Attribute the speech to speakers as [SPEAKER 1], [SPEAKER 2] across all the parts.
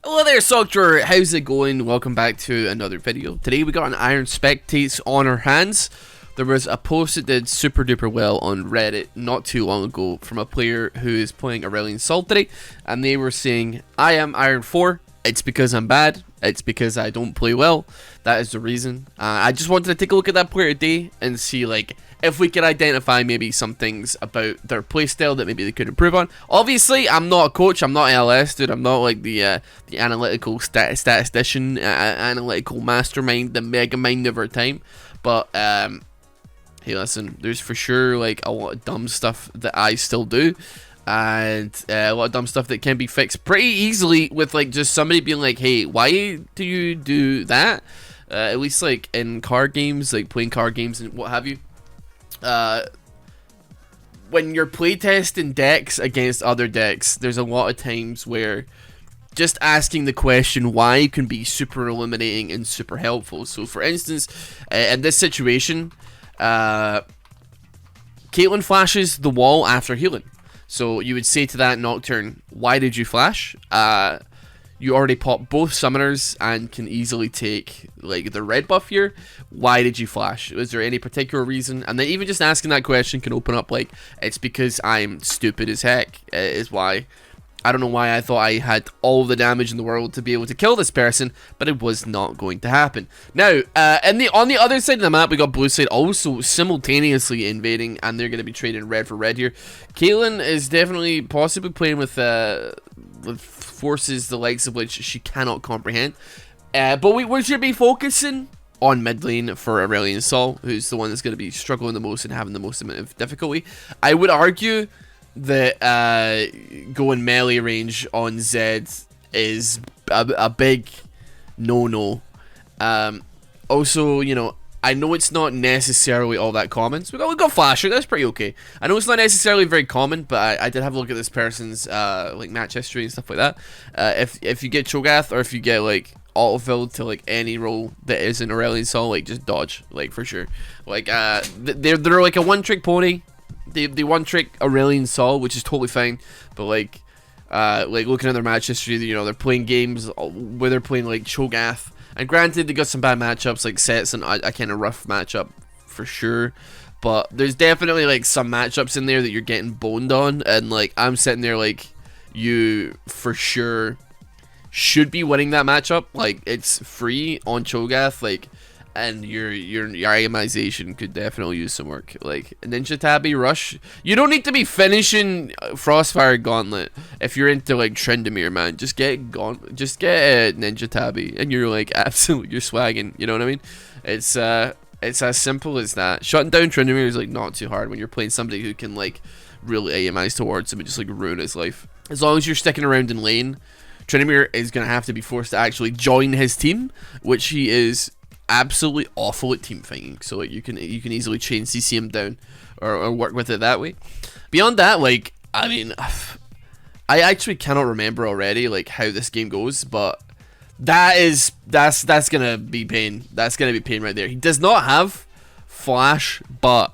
[SPEAKER 1] Hello there, Soccer. How's it going? Welcome back to another video. Today we got an Iron Spectates on our hands. There was a post that did super duper well on Reddit not too long ago from a player who is playing Aurelion Sol today, and they were saying, I am Iron 4, it's because I'm bad, it's because I don't play well, that is the reason. I just wanted to take a look at that player today and see like if we could identify maybe some things about their playstyle that maybe they could improve on. Obviously, I'm not a coach, I'm not LS, dude, I'm not like the analytical statistician, analytical mastermind, the mega mind of our time, but hey, listen, there's for sure like a lot of dumb stuff that I still do, and a lot of dumb stuff that can be fixed pretty easily with like just somebody being like, hey, why do you do that? At least like in card games, like playing card games and what have you. When you're playtesting decks against other decks, there's a lot of times where just asking the question why can be super illuminating and super helpful. So for instance, in this situation, Caitlyn flashes the wall after healing. So you would say to that Nocturne, why did you flash? You already popped both summoners and can easily take like the red buff here. Why did you flash? Was there any particular reason? And then even just asking that question can open up like, it's because I'm stupid as heck is why. I don't know why I thought I had all the damage in the world to be able to kill this person, but it was not going to happen. Now, on the other side of the map, we got blue side also simultaneously invading, and they're going to be trading red for red here. Caitlyn is definitely possibly playing with forces the likes of which she cannot comprehend. But we should be focusing on mid lane for Aurelion Sol, who's the one that's going to be struggling the most and having the most amount of difficulty. I would argue that going melee range on Zed is a big no-no. Also, you know, I know it's not necessarily all that common. So we got Flasher, that's pretty okay. I know it's not necessarily very common, but I did have a look at this person's like match history and stuff like that. If you get Cho'Gath, or if you get like auto-filled to like any role that is in Aurelion Sol, like just dodge, like for sure. Like they're like a one-trick pony. The one-trick Aurelion Sol, which is totally fine, but like looking at their match history, you know, they're playing games where they're playing like Cho'Gath, and granted they got some bad matchups like Sets and a kind of rough matchup for sure, but there's definitely like some matchups in there that you're getting boned on, and like I'm sitting there like, you for sure should be winning that matchup. Like it's free on Cho'Gath, like, and your itemization could definitely use some work. Like Ninja Tabby Rush, you don't need to be finishing Frostfire Gauntlet if you're into like Tryndamere, man. Just get Ninja Tabby, and you're like absolutely, you're swagging. You know what I mean? It's as simple as that. Shutting down Tryndamere is like not too hard when you're playing somebody who can like really AMIze towards him and just like ruin his life. As long as you're sticking around in lane, Tryndamere is gonna have to be forced to actually join his team, which he is absolutely awful at team fighting, so like, you can easily chain CC him down or work with it that way. Beyond that, like, I mean, I actually cannot remember already like how this game goes, but that's gonna be pain. That's gonna be pain right there. He does not have flash, but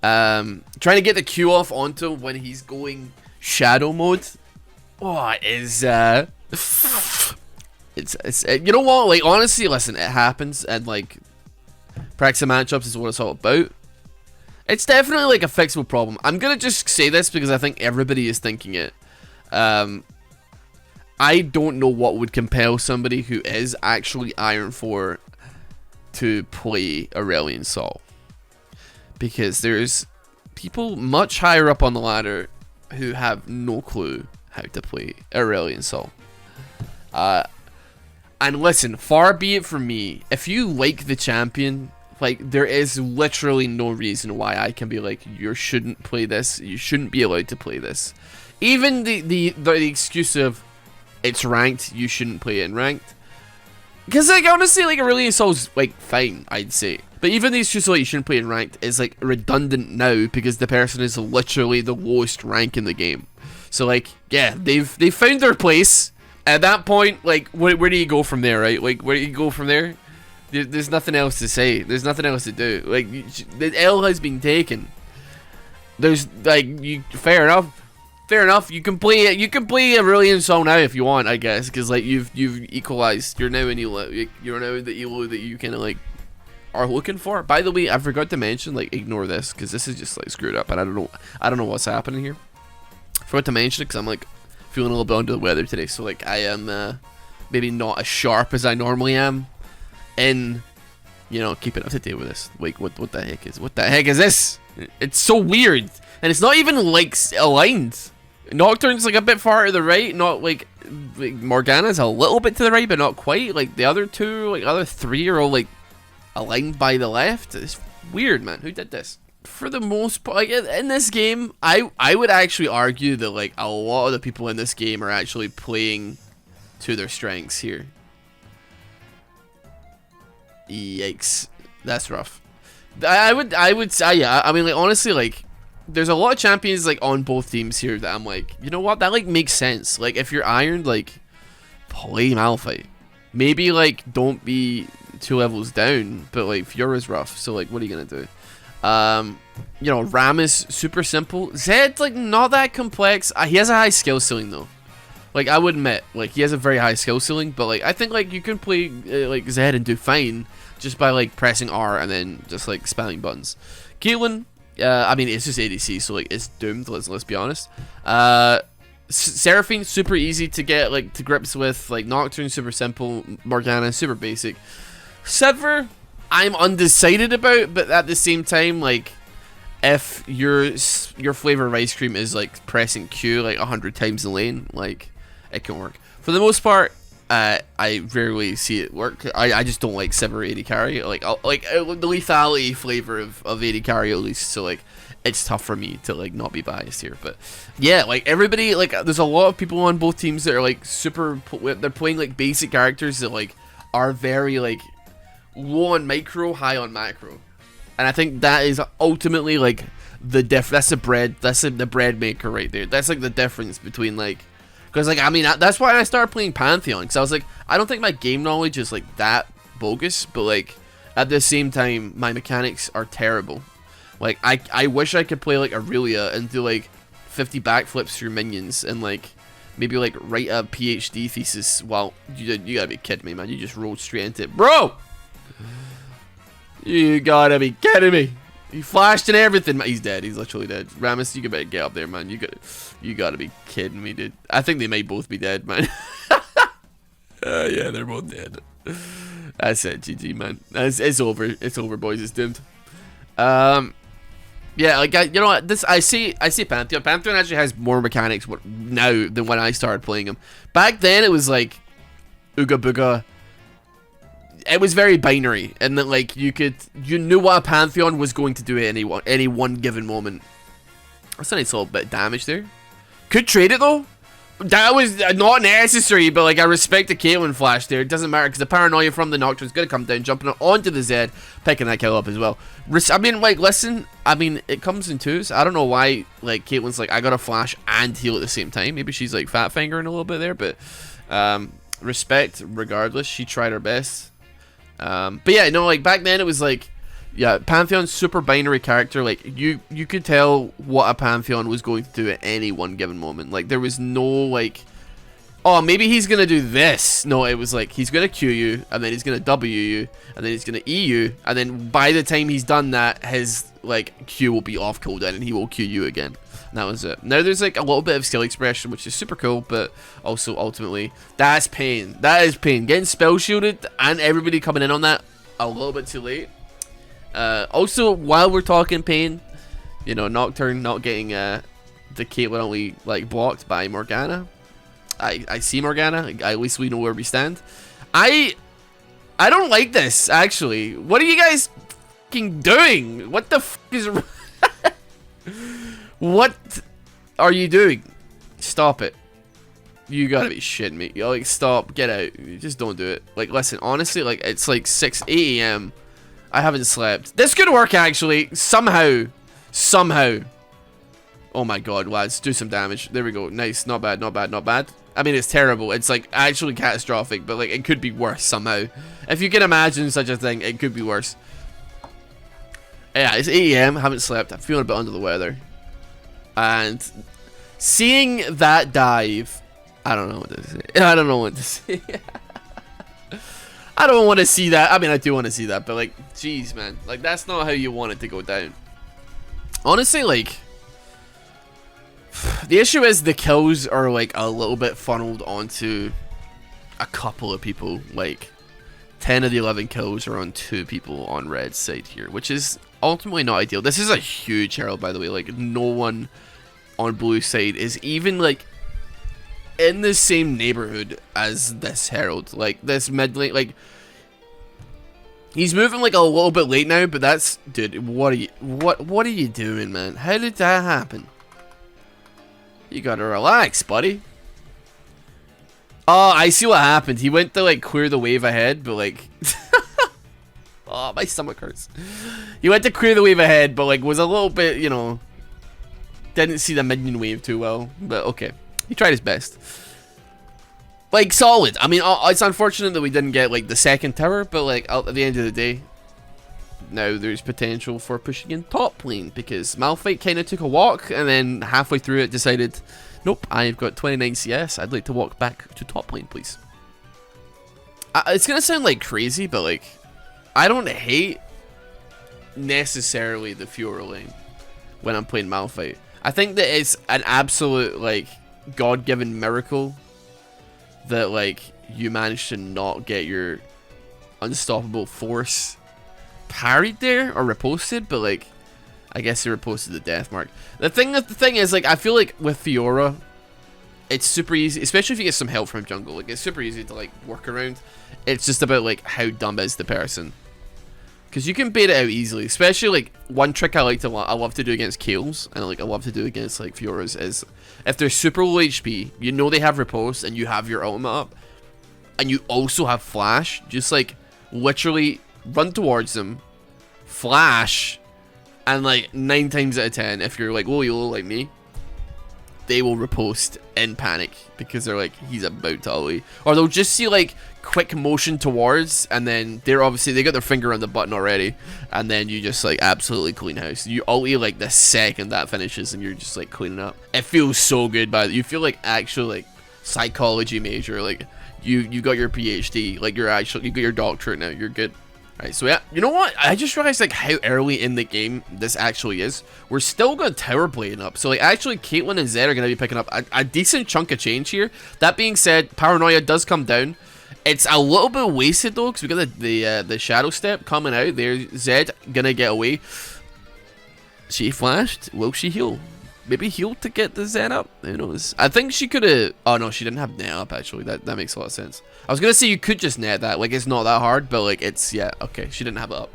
[SPEAKER 1] trying to get the Q off onto him when he's going shadow mode, oh, it is It's you know what, like honestly, listen, it happens, and like practicing matchups is what it's all about. It's definitely like a fixable problem. I'm gonna just say this because I think everybody is thinking it. I don't know what would compel somebody who is actually Iron 4 to play Aurelion Sol, because there's people much higher up on the ladder who have no clue how to play Aurelion Sol. And listen, far be it from me, if you like the champion, like, there is literally no reason why I can be like, you shouldn't play this, you shouldn't be allowed to play this. Even the excuse of, it's ranked, you shouldn't play it in ranked. Because, like, honestly, like, Aurelion Sol's, like, fine, I'd say. But even the excuse of, like, you shouldn't play it in ranked is, like, redundant now, because the person is literally the lowest rank in the game. So, like, yeah, they've found their place. At that point, like, where do you go from there, right? Like, where do you go from there? There's nothing else to say. There's nothing else to do. Like, the L has been taken. There's, like, fair enough. Fair enough. You can play it. You can play Aurelion Sol now if you want, I guess, because like you've equalized. You're now in elo. You're now the elo that you kind of like are looking for. By the way, I forgot to mention, like, ignore this because this is just like screwed up, and I don't know what's happening here. Forgot to mention it because I'm like feeling a little bit under the weather today, so like I am maybe not as sharp as I normally am in, you know, keeping up to date with this. Wait, what the heck is this? It's so weird, and it's not even like aligned. Nocturne's like a bit far to the right, not like Morgana's a little bit to the right, but not quite. Like the other two, like other three are all like aligned by the left. It's weird, man. Who did this? For the most part, like in this game, I would actually argue that like a lot of the people in this game are actually playing to their strengths here. Yikes, that's rough. I would say, yeah. I mean, like honestly, like there's a lot of champions like on both teams here that I'm like, you know what, that like makes sense. Like if you're ironed, like play Malphite. Maybe like don't be 2 levels down, but like Fiора's rough. So like, what are you gonna do? You know, Ram is super simple. Zed's like not that complex. He has a high skill ceiling though. Like I would admit, like he has a very high skill ceiling, but like I think like you can play like Zed and do fine just by like pressing R and then just like spamming buttons. Caitlyn. I mean, it's just ADC, so like it's doomed. Let's be honest. Seraphine, super easy to get like to grips with. Like Nocturne, super simple. Morgana, super basic. Sever, I'm undecided about, but at the same time, like if your flavor of ice cream is like pressing Q like 100 times in lane, like it can work. For the most part, I rarely see it work. I just don't like Sever AD carry. Like the lethality flavor of AD carry at least. So like it's tough for me to like not be biased here. But yeah, like everybody, like there's a lot of people on both teams that are like super. They're playing like basic characters that like are very like low on micro, high on macro, and I think that is ultimately like that's the bread maker right there. That's like the difference between like. Because, like, I mean, that's why I started playing Pantheon. Because I was like, I don't think my game knowledge is, like, that bogus. But, like, at the same time, my mechanics are terrible. Like, I wish I could play, like, Aurelia and do, like, 50 backflips through minions. And, like, maybe, like, write a PhD thesis. Well, you gotta be kidding me, man. You just rolled straight into it. Bro! You gotta be kidding me. He flashed and everything. He's dead. He's literally dead. Rammus, you better get up there, man. You gotta be kidding me, dude. I think they might both be dead, man. Yeah, they're both dead. That's it, GG, man. It's over. It's over, boys. It's doomed. Yeah, like you know what? I see Pantheon. Pantheon actually has more mechanics now than when I started playing him. Back then, it was like Ooga Booga. It was very binary, and that like you knew what a Pantheon was going to do at any one given moment. That's a nice little bit of damage there. Could trade it though. That was not necessary, but like I respect the Caitlyn flash there. It doesn't matter because the paranoia from the Nocturne's gonna come down, jumping onto the Zed, picking that kill up as well. I mean, like, listen, I mean, it comes in twos. I don't know why like Caitlyn's like I gotta flash and heal at the same time. Maybe she's like fat fingering a little bit there, but respect regardless. She tried her best. But yeah, no, like back then it was like, yeah, Pantheon's super binary character. Like you could tell what a Pantheon was going to do at any one given moment. Like there was no like, oh maybe he's gonna do this. No, it was like he's gonna Q you, and then he's gonna W you, and then he's gonna E you, and then by the time he's done that, his like Q will be off cooldown, and he will Q you again. And that was it. Now there's like a little bit of skill expression, which is super cool, but also ultimately that's pain. That is pain. Getting spell shielded and everybody coming in on that a little bit too late. Also, while we're talking pain, you know, Nocturne not getting the Caitlyn only like blocked by Morgana. I see Morgana. At least we know where we stand. I don't like this actually. What are you guys fucking doing? What the f is? What are you doing? Stop it. You gotta be shitting me. You're like, stop, get out. Just don't do it. Like, listen, honestly, like, it's like 8 a.m. I haven't slept. This could work, actually. Somehow. Oh my god, lads. Do some damage. There we go. Nice. Not bad, not bad, not bad. I mean, it's terrible. It's, like, actually catastrophic, but, like, it could be worse somehow. If you can imagine such a thing, it could be worse. Yeah, it's 8 a.m. Haven't slept. I'm feeling a bit under the weather. And Seeing that dive, I don't know what to say. I don't know what to say. I don't want to see that. I mean, I do want to see that, but like, jeez, man. Like, that's not how you want it to go down. Honestly, like, the issue is the kills are like a little bit funneled onto a couple of people. Like, 10 of the 11 kills are on 2 people on Red's side here, which is ultimately not ideal. This is a huge herald, by the way. Like, no one on blue side is even like in the same neighborhood as this herald. Like, this mid lane, like, he's moving like a little bit late now, but that's, dude, what are you doing, man? How did that happen? You gotta relax, buddy. Oh, I see what happened. He went to like clear the wave ahead, but like oh, my stomach hurts. He went to clear the wave ahead, but like was a little bit, you know, didn't see the minion wave too well. But okay, he tried his best. Like, solid. I mean, it's unfortunate that we didn't get like the second tower, but like at the end of the day, now there's potential for pushing in top lane, because Malphite kind of took a walk and then halfway through it decided, nope, I've got 29 CS, I'd like to walk back to top lane, please. It's gonna sound like crazy, but like, I don't hate necessarily the Fiora lane when I'm playing Malphite. I think that it's an absolute like God-given miracle that like you managed to not get your unstoppable force parried there or riposted, but like I guess he riposted the death mark. The thing is, like, I feel like with Fiora, it's super easy, especially if you get some help from jungle. Like, it's super easy to like work around. It's just about like how dumb is the person, because you can bait it out easily. Especially like one trick I love to do against Kaels, and like I love to do against like Fioras, is if they're super low HP, you know they have riposte, and you have your ultimate up, and you also have flash, just like literally run towards them, flash, and like 9 times out of 10, if you're like low YOLO like me, they will riposte in panic because they're like, he's about to ulti. Or they'll just see like quick motion towards, and then they got their finger on the button already, and then you just like absolutely clean house. You ulti like the second that finishes, and you're just like cleaning up. It feels so good, you feel like actual like psychology major, like you got your PhD, like you got your doctorate now, you're good. Alright, so yeah, you know what? I just realized like how early in the game this actually is. We're still got tower blading up. So like actually Caitlyn and Zed are going to be picking up a decent chunk of change here. That being said, Paranoia does come down. It's a little bit wasted though, because we got the Shadow Step coming out there. Zed gonna get away. She flashed. Will she heal? Maybe heal to get the Zen up? Who knows? I think she could have... Oh, no, she didn't have net up, actually. That makes a lot of sense. I was going to say you could just net that. Like, it's not that hard, but, like, it's... Yeah, okay. She didn't have it up.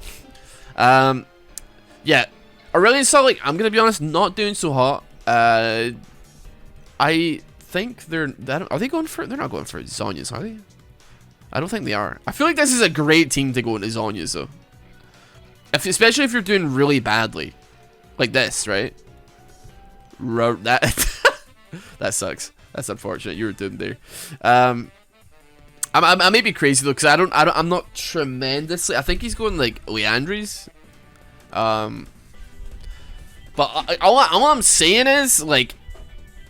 [SPEAKER 1] Yeah. Aurelion Sol, like, I'm going to be honest, not doing so hot. I think they're... Are they going for... They're not going for Zhonya's, are they? I don't think they are. I feel like this is a great team to go into Zhonya's, though. Especially if you're doing really badly. Like this, right? That sucks. That's unfortunate. You were doomed there. I may be crazy though, because I'm not tremendously. I think he's going like Leandri's. But all I'm saying is like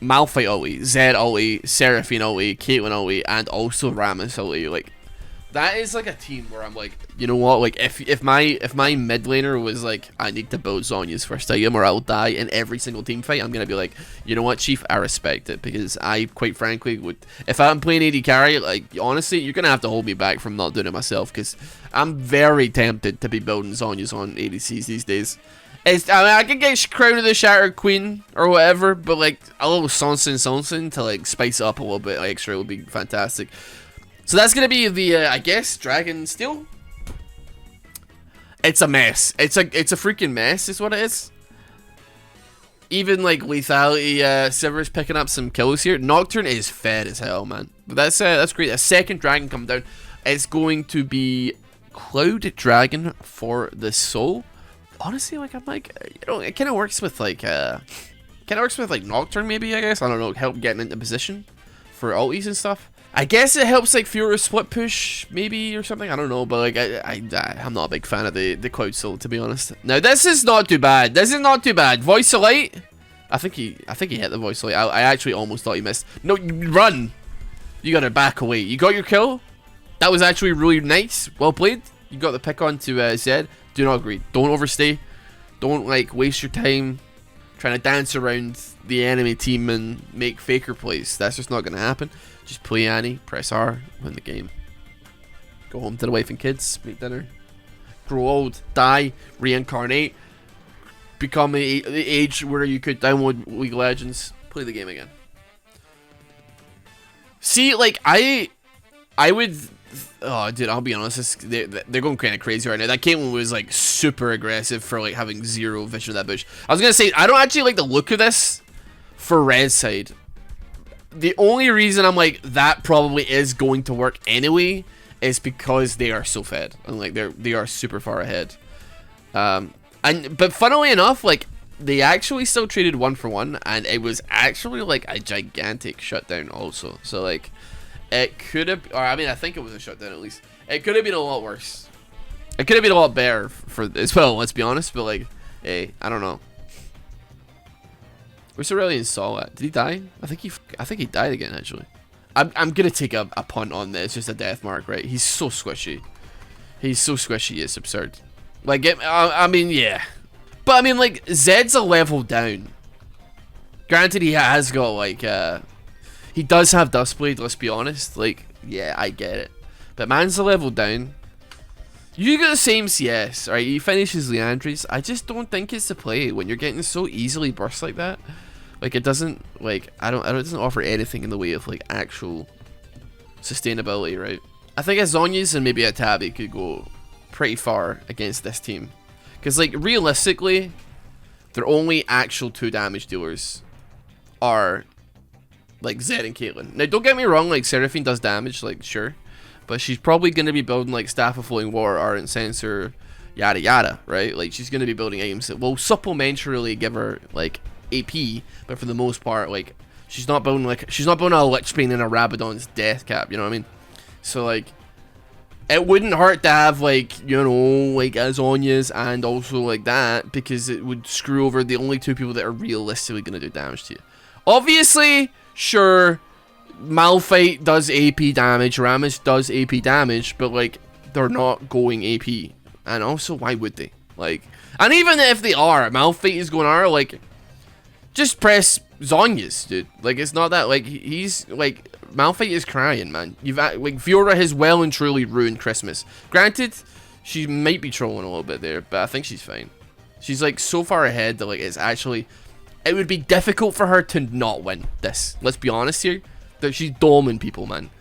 [SPEAKER 1] Malphite ulti, Zed ulti, Seraphine ulti, Caitlyn ulti, and also Rammus ulti. Like that is like a team where I'm like, you know what? Like if my mid laner was like, I need to build Zhonya's first item or I'll die in every single team fight, I'm gonna be like, you know what, Chief, I respect it, because I quite frankly would, if I'm playing AD carry, like honestly, you're gonna have to hold me back from not doing it myself, because I'm very tempted to be building Zhonya's on ADCs these days. I mean, I can get Crown of the Shattered Queen or whatever, but like a little something to like spice it up a little bit extra would be fantastic. So that's gonna be the I guess Dragon Steel. It's a mess. It's a freaking mess, is what it is. Even like Lethality, Severus picking up some kills here. Nocturne is fed as hell, man. But that's great. A second dragon come down. It's going to be Cloud Dragon for the Soul. Honestly, like I'm like, you know, it kind of works with like Nocturne maybe, I guess. I don't know, help getting into position for ultis and stuff. I guess it helps like Fiora split push maybe or something. I don't know, but like I'm not a big fan of the Cloud Soul, to be honest. Now this is not too bad. This is not too bad. Voice of Light. I think he hit the voice. Like I actually almost thought he missed. No, you run. You gotta back away. You got your kill. That was actually really nice. Well played. You got the pick on to Zed. Do not agree. Don't overstay. Don't like waste your time trying to dance around the enemy team and make faker plays. That's just not gonna happen. Just play Annie, press R, win the game. Go home to the wife and kids, make dinner, grow old, die, reincarnate, become the age where you could download League of Legends, play the game again. See, like I would. Oh, dude, I'll be honest. They're going kind of crazy right now. That Caitlyn was like super aggressive for like having zero vision of that bush. I was gonna say I don't actually like the look of this for red side. The only reason I'm like that probably is going to work anyway is because they are so fed and like they are super far ahead. But funnily enough, like they actually still traded 1-for-1, and it was actually like a gigantic shutdown also. So like. It could have, or I mean, I think it was a shutdown at least. It could have been a lot worse. It could have been a lot better for as well. Let's be honest. But like, hey, I don't know. Where's Aurelion Sol at? Did he die? I think he died again. Actually, I'm gonna take a punt on this. It's just a death mark, right? He's so squishy. He's so squishy. It's absurd. Like, I mean, yeah. But I mean, like, Zed's a level down. Granted, he has got like he does have Dustblade, let's be honest. Like, yeah, I get it. But man's a level down. You got the same CS, right? He finishes Leandri's. I just don't think it's the play when you're getting so easily burst like that. Like, it doesn't, like, it doesn't offer anything in the way of, like, actual sustainability, right? I think a Zhonya's and maybe a Tabby could go pretty far against this team. Because, like, realistically, their only actual 2 damage dealers are like Zed and Caitlyn. Now, don't get me wrong, like Seraphine does damage, like sure, but she's probably gonna be building like Staff of Flowing Water, Ardent Sensor, yada yada, right? Like she's gonna be building items that will supplementarily give her like AP, but for the most part, like she's not building a Lich Bane and a Rabadon's Death Cap. You know what I mean? So like, it wouldn't hurt to have like, you know, like Azonias and also like that, because it would screw over the only 2 people that are realistically gonna do damage to you. Obviously. Sure, Malphite does AP damage, Rammus does AP damage, but like they're not going AP, and also why would they? Like, and even if they are, Malphite is going R, like just press Zhonya's, dude. Like it's not that like he's like Malphite is crying, man. You've like Fiora has well and truly ruined Christmas. Granted, she might be trolling a little bit there, but I think she's fine. She's like so far ahead that like it's actually. It would be difficult for her to not win this. Let's be honest here. That she's doming people, man.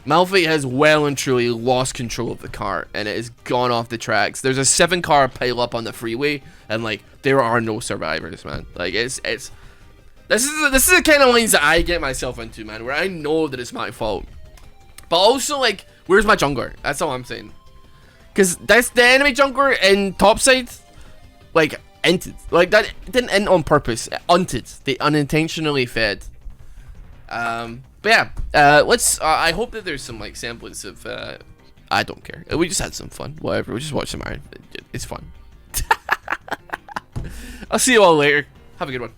[SPEAKER 1] Malphite has well and truly lost control of the car, and it has gone off the tracks. There's a 7-car pile up on the freeway, and like there are no survivors, man. Like this is the kind of lanes that I get myself into, man, where I know that it's my fault. But also like, where's my jungler? That's all I'm saying. Cause that's the enemy jungler in topside, like. Entered. Like that didn't end on purpose. It unted. They unintentionally fed. But yeah, let's. I hope that there's some like semblance of. I don't care. We just had some fun. Whatever. We just watched some Iron. It's fun. I'll see you all later. Have a good one.